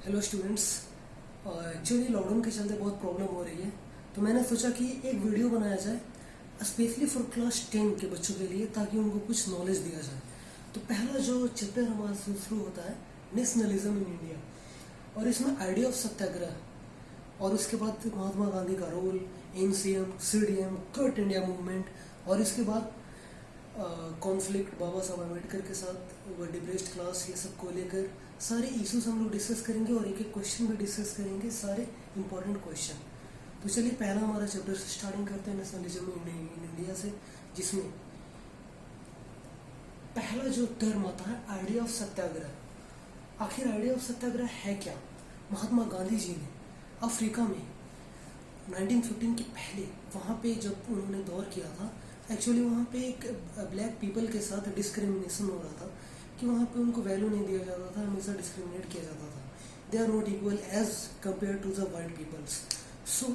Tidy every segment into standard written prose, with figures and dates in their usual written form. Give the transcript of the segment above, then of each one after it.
Hello students. Actually lockdown के चलते बहुत प्रॉब्लम हो रही है, तो मैंने सोचा कि एक वीडियो बनाया जाए स्पेशली फॉर क्लास 10 के बच्चों के लिए, ताकि उनको कुछ नॉलेज दिया जाए। तो पहला जो चैप्टर हमारा शुरू होता है नेशनलिज्म इन इंडिया, और इसमें आइडिया ऑफ सत्याग्रह, और उसके बाद महात्मा गांधी का role, NCM, CDM, quit India movement, और इसके बाद कॉन्फ्लिक्ट बाबा साहब अम्बेडकर के साथ, वो डिप्रेस्ड क्लास, ये सब को लेकर सारे इश्यूज हम लोग डिस्कस करेंगे, और एक एक क्वेश्चन भी डिस्कस करेंगे, सारे इंपॉर्टेंट क्वेश्चन। तो चलिए पहला हमारा चैप्टर से स्टार्टिंग करते हैं नेशनलिज्म इन इंडिया से, जिसमें पहला जो टर्म आता है आइडिया ऑफ सत्याग्रह। आखिर आइडिया ऑफ सत्याग्रह है क्या? महात्मा गांधी जी ने अफ्रीका में 1915 के पहले वहाँ पे जब उन्होंने दौर किया था, एक्चुअली वहाँ पे एक ब्लैक पीपल के साथ डिस्क्रिमिनेशन हो रहा था कि वहाँ पे उनको वैल्यू नहीं दिया जाता था, हमेशा डिस्क्रिमिनेट किया जाता था। They are not equal as compare to the white peoples. So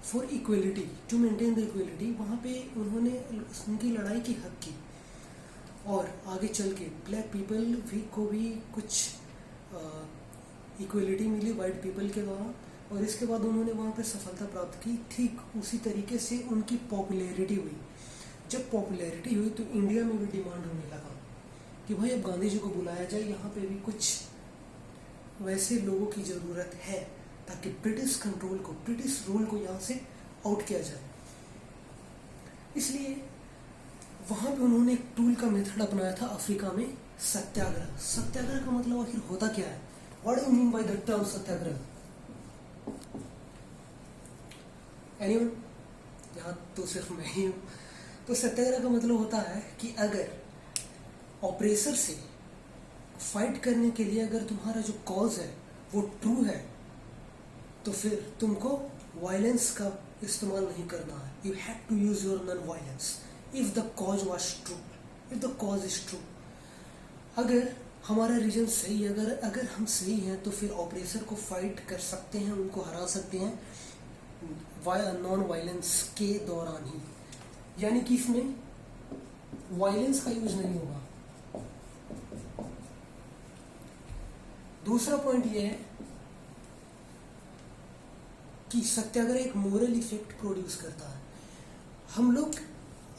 for equality, to maintain the equality, वहाँ पे उन्होंने उनकी लड़ाई की हक की, और आगे चल के ब्लैक पीपल भी को भी कुछ इक्वलिटी मिली वाइट पीपल के द्वारा, और इसके बाद उन्होंने वहाँ पे सफलता प्राप्त की। ठीक उसी तरीके से उनकी पॉपुलैरिटी हुई। जब पॉपुलैरिटी हुई तो इंडिया में भी डिमांड होने लगा कि भाई अब गांधी जी को बुलाया जाए, यहाँ पे भी कुछ वैसे लोगों की ज़रूरत है ताकि ब्रिटिश कंट्रोल को, ब्रिटिश रूल को यहाँ से आउट किया जाए। इसलिए वहाँ पे उन्होंने एक टूल का मेथड अपनाया था अफ्रीका में, सत्याग्रह। सत्याग्रह का मतलब आखिर होता क्या है? What do you mean by the term Satyagraha? Anyone? यहाँ तो सिर्फ मैं ही हूँ। तो सत्याग्रह का मतलब होता है कि अगर ऑपरेसर से फाइट करने के लिए अगर तुम्हारा जो कॉज है वो ट्रू है, तो फिर तुमको वायलेंस का इस्तेमाल नहीं करना है। You have to use your non violence if the cause was true, if the cause is true. अगर हमारा रीजन सही है, अगर हम सही हैं, तो फिर ऑपरेसर को फाइट कर सकते हैं, उनको हरा सकते हैं नॉन वायलेंस के दौरान ही, यानी कि इसमें वायलेंस का यूज नहीं होगा। दूसरा पॉइंट यह है कि सत्याग्रह एक मोरल इफेक्ट प्रोड्यूस करता है। हम लोग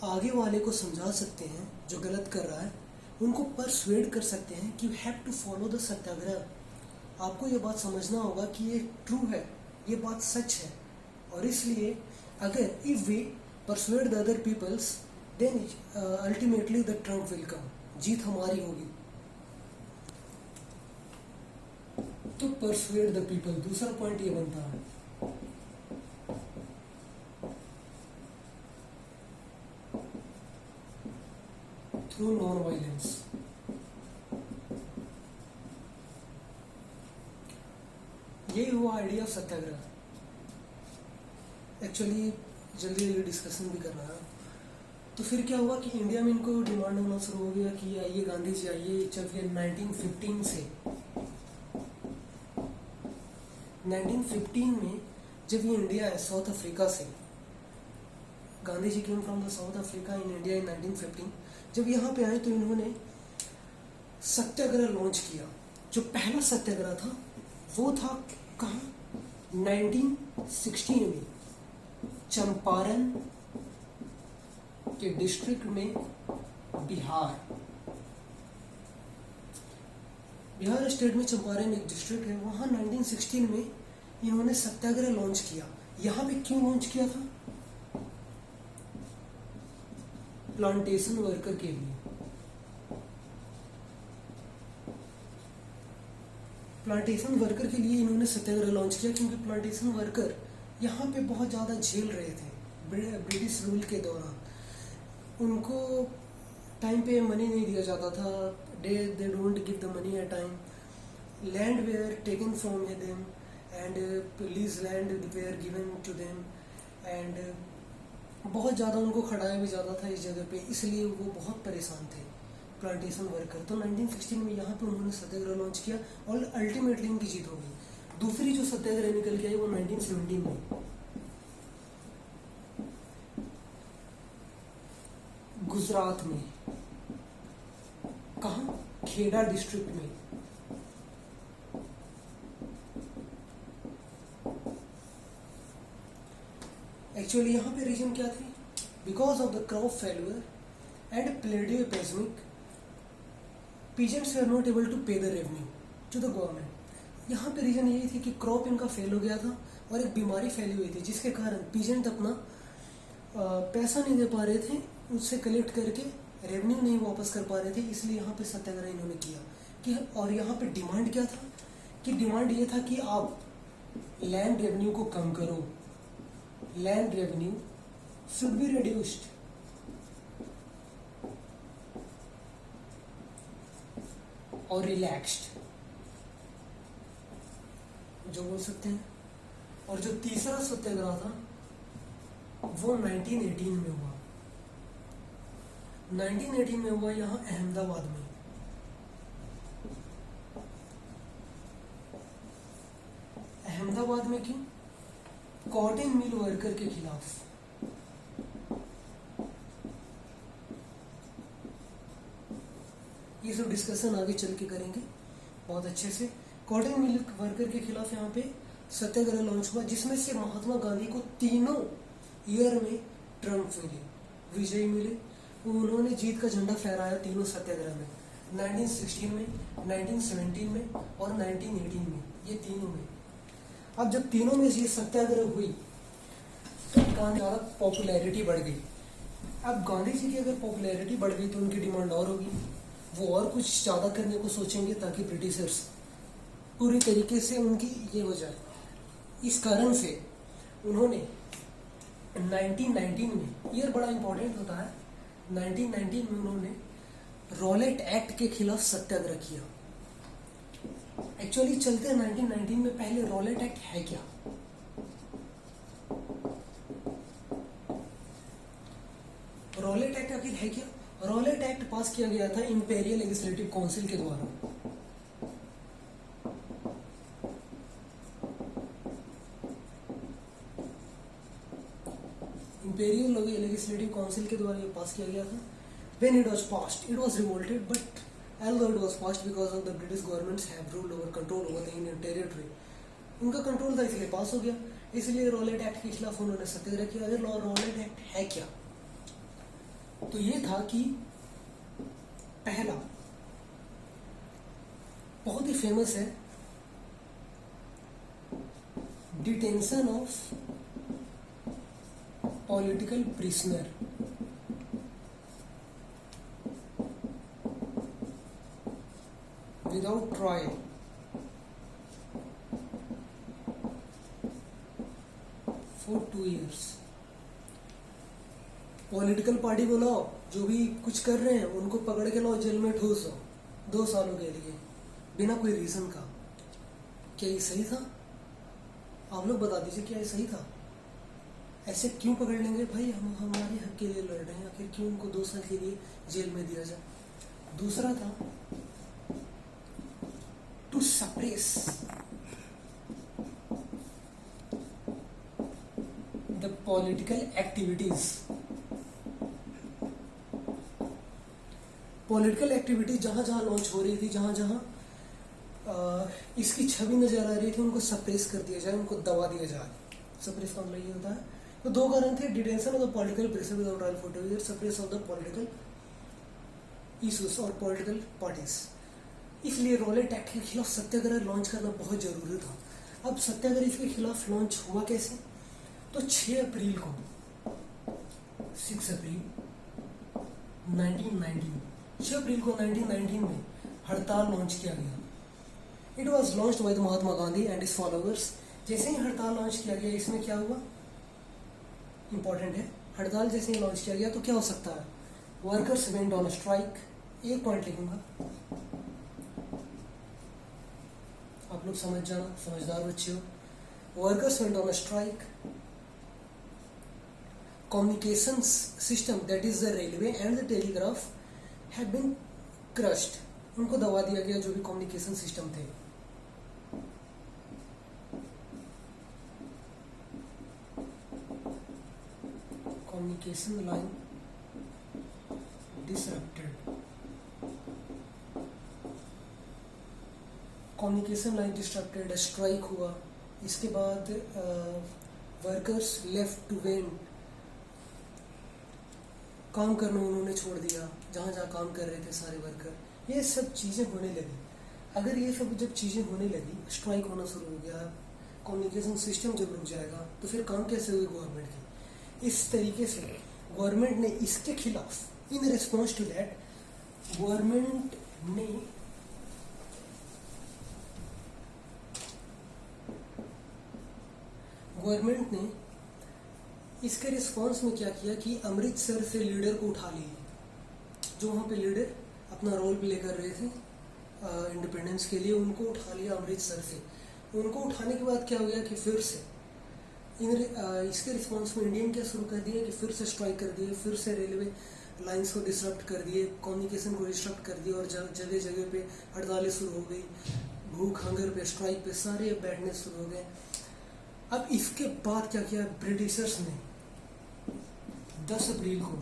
आगे वाले को समझा सकते हैं, जो गलत कर रहा है उनको परसुएड कर सकते हैं कि you have to follow the satyagraha. आपको ये बात समझना होगा कि ये ट्रू है, ये बात सच है, और इसलिए अगर if we persuade the other peoples, then ultimately the trump will come, जीत हमारी होगी। तो persuade the people, दूसरा पॉइंट ये बनता है। Through non violence. यही हुआ आइडिया ऑफ सत्याग्रह। एक्चुअली जल्दी जल्दी डिस्कशन भी करना है। तो फिर क्या हुआ कि इंडिया में इनको डिमांड होना शुरू हो गया कि आइए गांधी जी आइए। चलिए 1915 से 1915 में जब ये इंडिया है साउथ अफ्रीका से, Gandhi ji came from the South Africa in India in 1915। जब यहाँ पे आए तो इन्होंने सत्याग्रह लॉन्च किया। जो पहला सत्याग्रह था वो था कहाँ? 1916 में चंपारण के डिस्ट्रिक्ट में, बिहार स्टेट में चंपारण एक डिस्ट्रिक्ट है, वहां 1916 में इन्होंने सत्याग्रह लॉन्च किया। यहाँ पे क्यों लॉन्च किया था? प्लांटेशन वर्कर के लिए। प्लांटेशन वर्कर के लिए इन्होंने सत्याग्रह लॉन्च किया, क्योंकि प्लांटेशन वर्कर यहाँ पे बहुत ज़्यादा झेल रहे थे ब्रिटिश रूल के दौरान। उनको टाइम पे मनी नहीं दिया जाता था, they don't give the money at time, land were taken from them, and lease land were given to them, and बहुत ज़्यादा उनको खटाया भी जाता था इस जगह पे, इसलिए वो बहुत परेशान थे प्लांटेशन वर्कर। तो 1916 में यहाँ पे उन्होंने सत्याग्रह लॉन्च किया, और अल्टीमेटली इनकी जीत हो गई। दूसरी जो सत्याग्रह निकल के आई वो 1917 में गुजरात में, कहाँ? खेड़ा डिस्ट्रिक्ट में। एक्चुअली यहाँ पे रीजन क्या थी? Because of the crop failure and प्लेडियोपेस्मिक, peasants were not able to pay the revenue to the government। यहाँ पे रीजन यही थी कि क्रॉप इनका फेल हो गया था और एक बीमारी फैली हुई थी जिसके कारण पीजेंट अपना पैसा नहीं दे पा रहे थे, उससे कलेक्ट करके रेवेन्यू नहीं वापस कर पा रहे थे, इसलिए यहाँ पे सत्याग्रह इन्होंने किया कि। और यहाँ पे डिमांड क्या था कि डिमांड ये था कि आप लैंड रेवेन्यू को कम करो, land revenue should be reduced, और रिलैक्स्ड जो बोल सकते हैं। और जो तीसरा सत्याग्रह था वो 1918 में हुआ। 1918 में हुआ यहाँ अहमदाबाद में। अहमदाबाद में क्यों? कॉटन मिल वर्कर के खिलाफ। ये सब डिस्कशन आगे चल के करेंगे बहुत अच्छे से। कॉटन मिल वर्कर के खिलाफ यहाँ पे सत्याग्रह लॉन्च हुआ, जिसमें से महात्मा गांधी को तीनों ईयर में ट्रम्प मिले, विजयी मिले। उन्होंने जीत का झंडा फहराया तीनों सत्याग्रह में, 1916 में, 1917 में और 1918 में, ये तीनों में। अब जब तीनों में ये सत्याग्रह हुई तो गांधी ज़्यादा पॉपुलैरिटी बढ़ गई। अब गांधी जी की अगर पॉपुलैरिटी बढ़ गई तो उनकी डिमांड और होगी, वो और कुछ ज़्यादा करने को सोचेंगे ताकि ब्रिटिशर्स पूरी तरीके से उनकी ये हो जाए। इस कारण से उन्होंने 1919 में, ईयर बड़ा इंपॉर्टेंट होता है, 1919 में उन्होंने रॉलेट एक्ट के खिलाफ सत्याग्रह किया। एक्चुअली चलते हैं 1919 में, पहले रॉलेट एक्ट है क्या? रॉलेट एक्ट आखिर है क्या? रॉलेट एक्ट पास किया गया था इंपीरियल लेजिस्लेटिव काउंसिल के द्वारा। इंपीरियल लेजिस्लेटिव काउंसिल के द्वारा ये पास किया गया था। When it was passed, it was revolted, but although it was passed because of the British governments have ruled over control over the Indian territory, उनका control था इसलिए पास हो गया। इसलिए रॉलेट एक्ट के खिलाफ उन्होंने सत्याग्रह किया। अगर रॉलेट एक्ट है क्या, तो ये था कि पहला बहुत ही फेमस है, detention of political prisoner. Without trial for 2 years। Political party बुलाओ, जो भी कुछ कर रहे हैं उनको पकड़ के लाओ, जेल में ठूसो 2 सालों के लिए बिना कोई रीजन का। क्या ये सही था? आप लोग बता दीजिए, क्या ये सही था? ऐसे क्यों पकड़ लेंगे भाई? हम हमारे हक के लिए लड़ रहे हैं, आखिर क्यों उनको 2 साल के लिए जेल में दिया जाए? दूसरा था to suppress the political activities. Political activity जहां जहां लॉन्च हो रही थी, जहां जहां इसकी छवि नजर आ रही थी, उनको सप्रेस कर दिया जाए, उनको दबा दिया जाए। सप्रेस का मतलब ये होता है। तो 2 कारण थे, detention of the political pressure without trial for 2 years, suppress of the political issues और पॉलिटिकल पार्टीज। इसलिए रॉलेट एक्ट के खिलाफ सत्याग्रह लॉन्च करना बहुत जरूरी था। अब सत्याग्रह इसके खिलाफ लॉन्च हुआ कैसे? तो 6 अप्रैल को 6 अप्रैल 1919 6 अप्रैल को 1919 में हड़ताल लॉन्च किया गया। It was launched by Mahatma Gandhi and his followers. जैसे ही हड़ताल लॉन्च किया गया, इसमें क्या हुआ इंपॉर्टेंट है, हड़ताल जैसे ही लॉन्च किया गया तो क्या हो सकता है? Workers went on strike. एक पॉइंट लिखूंगा, आप लोग समझ जाना, समझदार बच्चे हो। Workers went on strike. Communication system that is the railway and the telegraph have been crushed. उनको दबा दिया गया, जो भी कम्युनिकेशन सिस्टम थे। Communication line disrupted. Communication line disrupted, strike हुआ। इसके बाद वर्कर्स लेफ्ट टू वेंट, काम करना उन्होंने छोड़ दिया, जहाँ जहाँ काम कर रहे थे सारे वर्कर, ये सब चीज़ें होने लगी। अगर ये सब जब चीज़ें होने लगी, स्ट्राइक होना शुरू हो गया, कम्युनिकेशन सिस्टम जब रुक जाएगा, तो फिर काम कैसे होगी गवर्नमेंट की। इस तरीके से गवर्नमेंट ने इसके खिलाफ, in response to that, government ने इसके रिस्पॉन्स में क्या किया कि अमृतसर से लीडर को उठा लिए, जो वहाँ पे लीडर अपना रोल प्ले कर रहे थे इंडिपेंडेंस के लिए, उनको उठा लिया अमृतसर से। उनको उठाने के बाद क्या हो गया कि फिर से इसके रिस्पॉन्स में इंडियन क्या शुरू कर दिया कि फिर से स्ट्राइक कर दिए, फिर से रेलवे लाइंस को डिसरप्ट कर दिए, कम्युनिकेशन को डिसरप्ट कर दिया, और जगह जगह पे हड़तालें शुरू हो गई, भूख हंगर पे, स्ट्राइक पे सारे बैठने शुरू हो गए। अब इसके बाद क्या किया ब्रिटिशर्स ने 10 अप्रैल को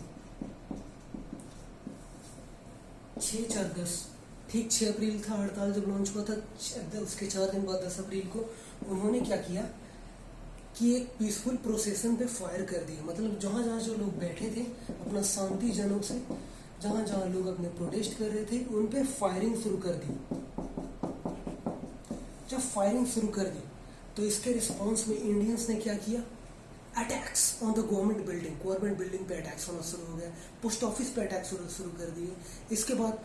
6-4-10, ठीक 6 अप्रैल था हड़ताल जब लॉन्च हुआ था, उसके 4 दिन बाद 10 अप्रैल को उन्होंने क्या किया कि एक पीसफुल प्रोसेसन पे फायर कर दिया। मतलब जहाँ जहाँ जो लोग बैठे थे अपना शांति जनों से, जहाँ जहाँ लोग अपने प्रोटेस्ट कर रहे थे, उन पे फायरिंग शुरू कर दी। जब फायरिंग शुरू कर दी तो इसके रिस्पॉन्स में इंडियंस ने क्या किया, attacks on the government building पे अटैक्स होना शुरू हो गया, पोस्ट ऑफिस पे अटैक शुरू कर दिए। इसके बाद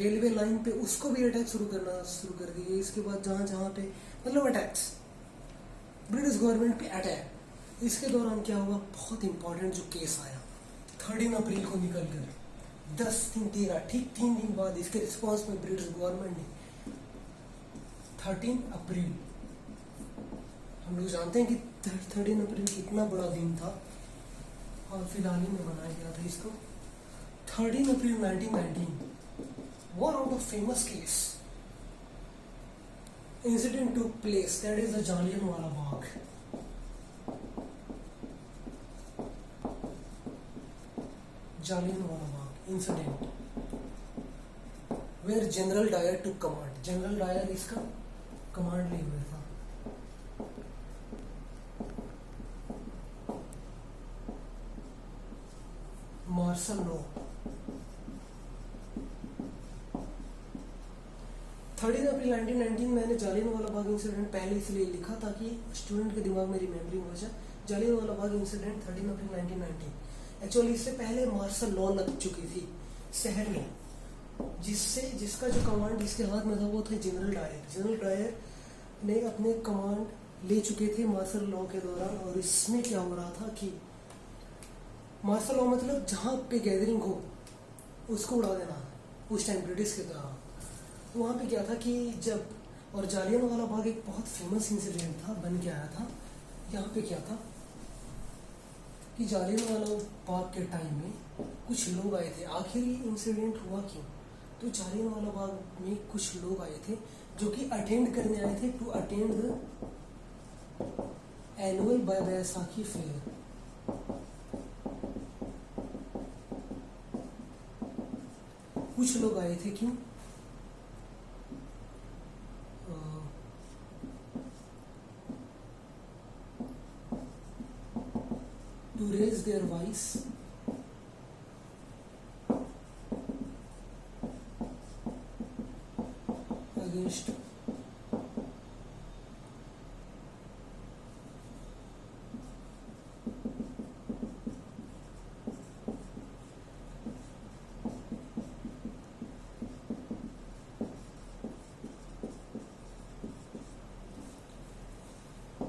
रेलवे लाइन पे उसको भी अटैक शुरू कर दिए। इसके बाद जहाँ जहाँ पे मतलब अटैक्स, ब्रिटिश गवर्नमेंट पे अटैक। इसके दौरान क्या हुआ, बहुत इंपॉर्टेंट जो केस आया 13 अप्रैल को निकल कर 10 दिन 13, ठीक 3 दिन बाद इसके रिस्पॉन्स में ब्रिटिश गवर्नमेंट ने 13 अप्रैल, हम लोग जानते हैं कि 13 अप्रैल कितना बड़ा दिन था और फिलहाल ही में बनाया गया था इसको। 13 अप्रैल 1919, one of the famous case incident took place, that is the Jallianwala Bagh. Jallianwala Bagh incident, where General Dyer took command. General Dyer इसका कमांड लिए हुए था। मार्शल लॉ 13 अप्रैल 1919। मैंने जालियनवाला बाग इंसिडेंट पहले इसलिए लिखा ताकि स्टूडेंट के दिमाग में रिमेमोरी हो जाए। जालियनवाला बाग इंसिडेंट 13 अप्रैल 1919। एक्चुअली इससे पहले मार्शल लॉ लग चुकी थी शहर में, जिसका जो कमांड जिसके हाथ में था वो थे जनरल डायर। जनरल डायर ने अपने कमांड ले चुके थे मार्शल लॉ के दौरान। और इसमें क्या हो रहा था कि मार्शल लॉ मतलब जहाँ पे गैदरिंग हो उसको उड़ा देना, उस टाइम ब्रिटिश के दौरान। वहाँ पे क्या था कि जब, और जालियनवाला बाग एक बहुत फेमस इंसिडेंट था, बन के आया था। यहाँ पे क्या था कि जालियनवाला बाग के टाइम में कुछ लोग आए थे। आखिर ये इंसिडेंट हुआ क्यों, तो जालियनवाला बाग में कुछ लोग आए थे जो कि अटेंड करने आए थे, to attend the annual Baisakhi fair. कुछ लोग आए थे क्यों, to raise their voice against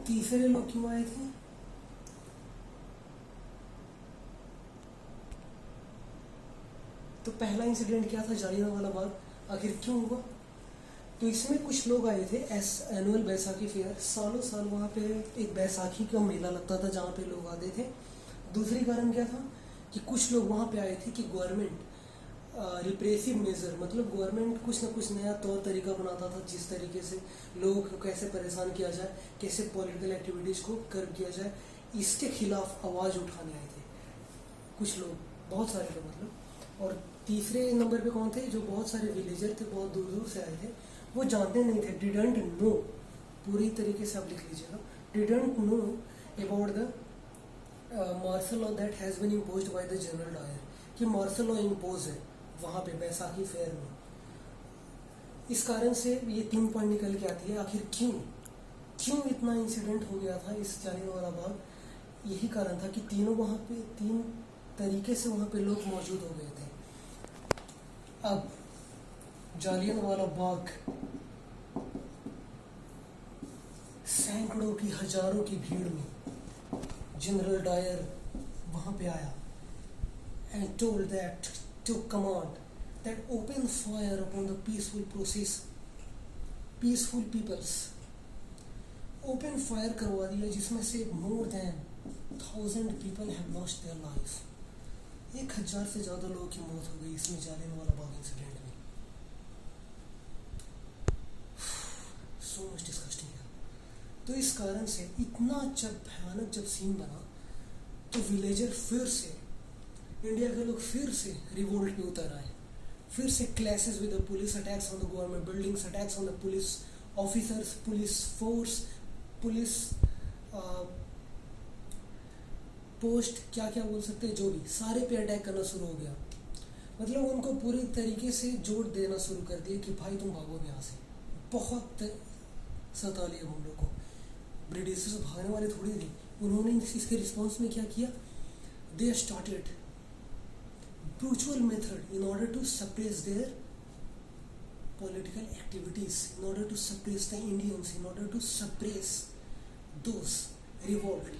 तीसरे लोग क्यों आए थे, तो पहला इंसिडेंट क्या था, जालियनवाला बाग आखिर क्यों हुआ। तो इसमें कुछ लोग आए थे एनुअल बैसाखी फेयर। सालों साल वहाँ पे एक बैसाखी का मेला लगता था जहाँ पे लोग आते थे। दूसरी कारण क्या था कि कुछ लोग वहाँ पे आए थे कि गवर्नमेंट रिप्रेसिव मेजर, मतलब गवर्नमेंट कुछ ना कुछ नया तौर तरीका बनाता था जिस तरीके से लोगों को कैसे परेशान किया जाए, कैसे पॉलिटिकल एक्टिविटीज़ को कर्ब किया जाए, इसके खिलाफ आवाज़ उठाने आए थे कुछ लोग, बहुत सारे लोग मतलब। और तीसरे नंबर पे कौन थे, जो बहुत सारे विलेजर थे, बहुत दूर दूर से आए थे, वो जानते नहीं थे, डिडंट नो, पूरी तरीके से आप लिख लीजिएगा, didn't know about the martial law that has been imposed by the general Dyer, कि मार्शल लॉ इम्पोज है वहाँ पे बैसाखी फेयर में। इस कारण से ये 3 पॉइंट निकल के आती है, आखिर क्यों इतना इंसिडेंट हो गया था इस जालियांवाला बाग। यही कारण था कि तीनों वहाँ पे 3 तरीके से वहाँ पे लोग मौजूद हो गए थे। अब जालियांवाला बाग सैकड़ों की हजारों की भीड़ में जनरल डायर वहाँ पे आया and told that to command that open fire upon the peaceful peoples। Open fire करवा दिया, जिसमें से more than 1000 people have lost their life। 1000 से ज़्यादा लोगों की मौत हो गई इसमें जालियांवाला बाग इंसिडेंट में। so much disgusting है। तो इस कारण से इतना जब भयानक जब सीन बना तो विलेजर फिर से, इंडिया के लोग फिर से रिवोल्ट पे उतर आए, फिर से clashes with the police, attacks on the government buildings, attacks on the police officers, police force, police post, क्या क्या बोल सकते हैं, जो भी सारे पे अटैक करना शुरू हो गया। मतलब उनको पूरी तरीके से जोड़ देना शुरू कर दिया कि भाई तुम भागो यहाँ से। बहुत सता लिया हम लोग को। ब्रिटिशर्स भागने वाले थोड़ी थे, उन्होंने इसके रिस्पॉन्स में क्या किया, they started brutal method in order to suppress their political activities, in order to suppress the Indians, in order to suppress those revolt।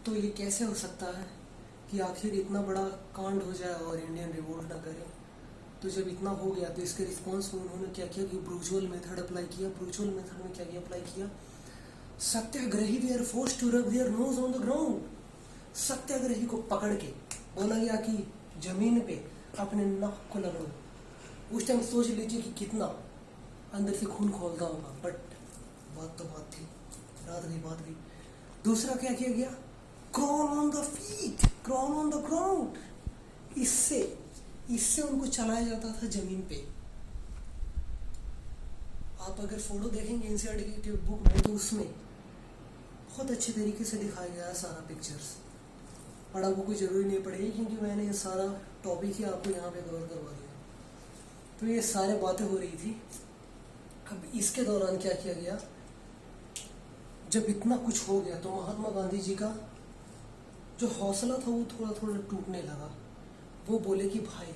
तो ये कैसे हो सकता है कि आखिर इतना बड़ा कांड हो जाए और इंडियन रिवोल्ट ना करे। तो जब इतना हो गया तो इसके रिस्पॉन्स में उन्होंने क्या किया कि ब्रूचुअल मेथड अप्लाई किया। ब्रूचुअल मेथड में क्या किया, अप्लाई किया, satyagrahi were forced to rub their nose on the ground. Satyagrahi को पकड़ के बोला गया कि जमीन पे अपने नाक को रगड़ो। उस टाइम सोच लीजिए कि कितना अंदर से खून खोलता होगा, बट बात तो बात थी, बात गई। दूसरा क्या किया गया, crawl on the feet, crawl on the ground. इससे उनको चलाया जाता था जमीन पे। आप अगर फोटो देखेंगे एनसीईआरटी की बुक में तो उसमें बहुत अच्छे तरीके से दिखाया गया है सारा पिक्चर्स। पढ़ा वो कोई जरूरी नहीं पड़ेगी क्योंकि मैंने ये सारा टॉपिक ही आपको यहाँ पे कवर करवा दिया। तो ये सारे बातें हो रही थी। अब इसके दौरान क्या किया गया, जब इतना कुछ हो गया तो महात्मा गांधी जी का जो हौसला था वो थोड़ा थोड़ा टूटने लगा। वो बोले कि भाई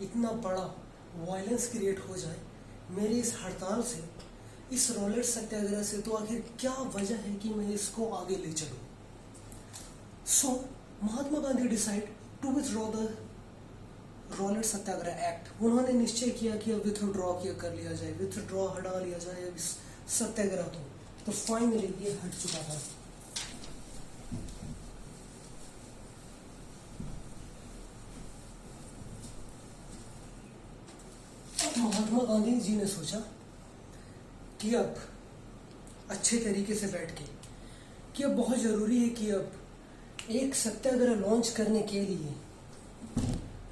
इतना बड़ा वायलेंस क्रिएट हो जाए मेरी इस हड़ताल से, इस रॉलेट सत्याग्रह से, तो आखिर क्या वजह है कि मैं इसको आगे ले चलूं। So Mahatma Gandhi decide to withdraw the Rowlatt satyagraha act. उन्होंने निश्चय किया कि अब विथड्रॉ कर लिया जाए, विथड्रॉ हटा लिया जाए अब इस सत्याग्रह को। तो फाइनली ये हट चुका था। महात्मा गांधी जी ने सोचा कि अब अच्छे तरीके से बैठ के कि अब बहुत ज़रूरी है कि अब एक सत्याग्रह लॉन्च करने के लिए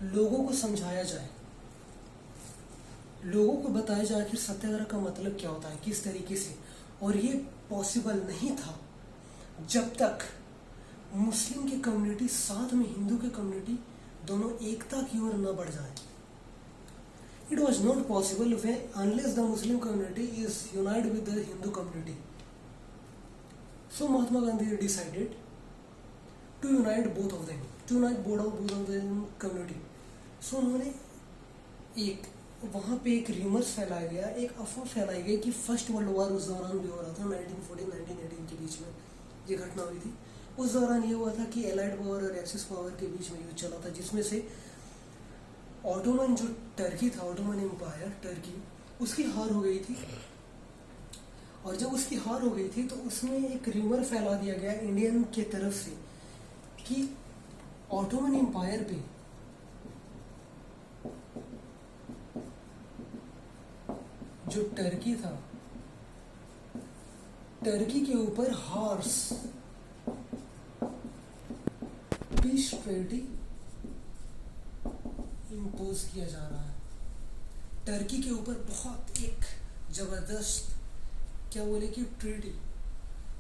लोगों को समझाया जाए, लोगों को बताया जाए कि सत्याग्रह का मतलब क्या होता है, किस तरीके से। और ये पॉसिबल नहीं था जब तक मुस्लिम की कम्युनिटी साथ में हिंदू की कम्युनिटी दोनों एकता की ओर न बढ़ जाए। It was not possible unless the Muslim community is united with the Hindu community. So Mahatma Gandhi decided to unite both of them, to unite both of them community. So उन्होंने वहाँ पे एक rumours फैलाया गया, एक अफवाह फैलाई गई कि फर्स्ट वर्ल्ड वॉर उस दौरान भी हो रहा था, 1914-1918 के बीच में ये घटना हुई थी। उस दौरान ये हुआ था कि एलाइड पावर और एक्सिस पावर के बीच में युद्ध चला था, जिसमें से ऑटोमन जो टर्की था, ऑटोमन एम्पायर टर्की, उसकी हार हो गई थी। और जब उसकी हार हो गई थी तो उसमें एक र्यूमर फैला दिया गया इंडियन के तरफ से कि ऑटोमन एम्पायर पे जो टर्की था, टर्की के ऊपर हॉर्स पीस ट्रीटी इम्पोज किया जा रहा है। टर्की के ऊपर बहुत एक जबरदस्त क्या बोले कि ट्रीटी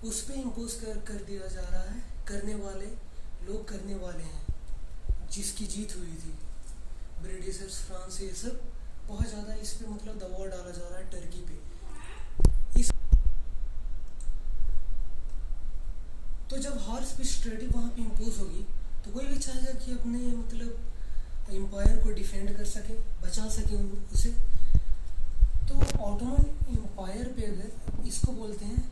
उस पर इम्पोज कर दिया जा रहा है, करने वाले लोग करने वाले हैं जिसकी जीत हुई थी, ब्रिटिशर्स, फ्रांस, ये सब बहुत ज़्यादा इस पे मतलब दबाव डाला जा रहा है टर्की पे। इस तो जब हॉर्स पीस ट्रीटी वहाँ पे इम्पोज होगी तो कोई भी चाहेगा कि अपने मतलब एम्पायर को डिफेंड कर सके, बचा सके उसे। तो ऑटोमन एम्पायर पे अगर इसको बोलते हैं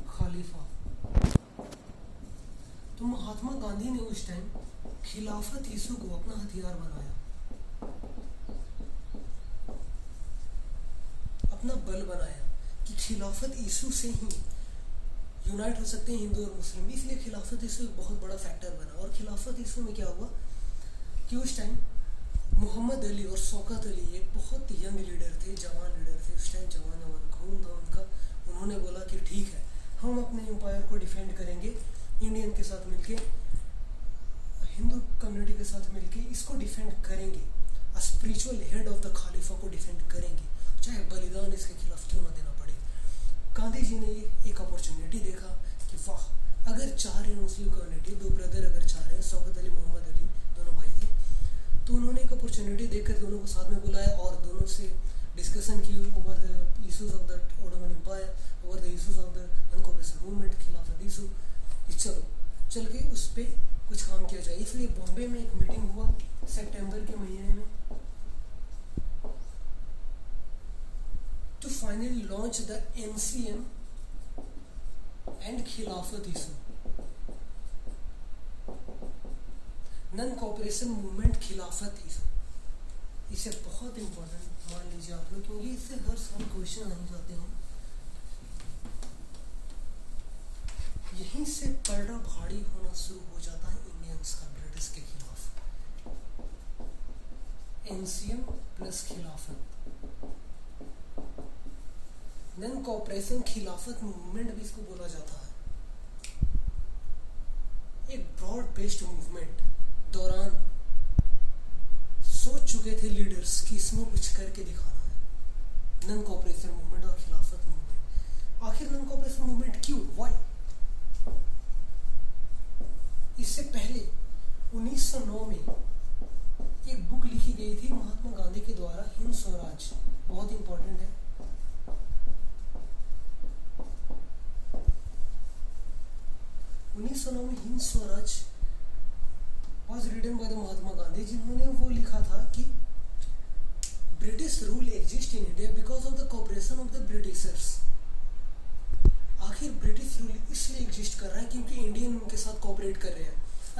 खलीफा। तो महात्मा गांधी ने उस टाइम खिलाफत इशू को अपना हथियार बनाया, अपना बल बनाया कि खिलाफत इशू से ही यूनाइट हो सकते हैं हिंदू और मुस्लिम। इसलिए खिलाफत इशू एक बहुत बड़ा फैक्टर बना। और खिलाफत इशू में क्या हुआ कि उस टाइम मोहम्मद अली और शौकत अली एक बहुत यंग लीडर थे, जवान लीडर थे। उस टाइम जवान खून था उनका। उन्होंने बोला कि ठीक है, हम अपने एम्पायर को डिफेंड करेंगे, इंडियन के साथ मिलके, हिंदू कम्युनिटी के साथ मिलके इसको डिफेंड करेंगे। स्पिरिचुअल हेड ऑफ द खलीफा को डिफेंड करेंगे, चाहे बलिदान इसके खिलाफ क्यों ना देना पड़े। गांधी जी ने एक अपॉर्चुनिटी देखा कि वाह, अगर चाह रहे हैं मुस्लिम कम्युनिटी, दो ब्रदर अगर चाह रहे हैं, शौकत अली, मोहम्मद अली, दोनों भाई थे, तो उन्होंने एक अपॉर्चुनिटी देखकर दोनों को साथ में बुलाया और दोनों से डिस्कशन की over the issues of the Ottoman empire, over the issues of the uncooperation movement, Khilafat issue. चलो चल के उस पर कुछ काम किया जाए। इसलिए बॉम्बे में एक मीटिंग हुआ सितंबर के महीने में to finally launch the NCM and खिलाफत issue, none cooperation movement, Khilafat issue. इसे बहुत इंपॉर्टेंट मान लीजिए आप लोग, क्योंकि इससे हर साल क्वेश्चन आने जाते हैं। यहीं से पलड़ा भारी होना शुरू हो जाता है इंडियंस का ब्रिटिश के खिलाफ। एनसीएम प्लस खिलाफत, नन कॉपरेशन खिलाफत मूवमेंट भी इसको बोला जाता है। एक ब्रॉड बेस्ड मूवमेंट दौरान सोच चुके थे लीडर्स कि इसमें कुछ करके दिखाना है। नन कॉपरेशन मूवमेंट और खिलाफत मूवमेंट। आखिर नन कॉपरेशन मूवमेंट क्यों, व्हाई? इससे पहले 1909 में एक बुक लिखी गई थी महात्मा गांधी के द्वारा, हिंद स्वराज, बहुत इंपॉर्टेंट है। में Hind Swaraj was written by the Mahatma Gandhi, जिन्होंने वो लिखा था कि British rule exist in India because of the cooperation of the Britishers. आखिर ब्रिटिश रूल इसलिए एग्जिस्ट कर रहा है क्योंकि इंडियन उनके साथ कॉपरेट कर रहे हैं।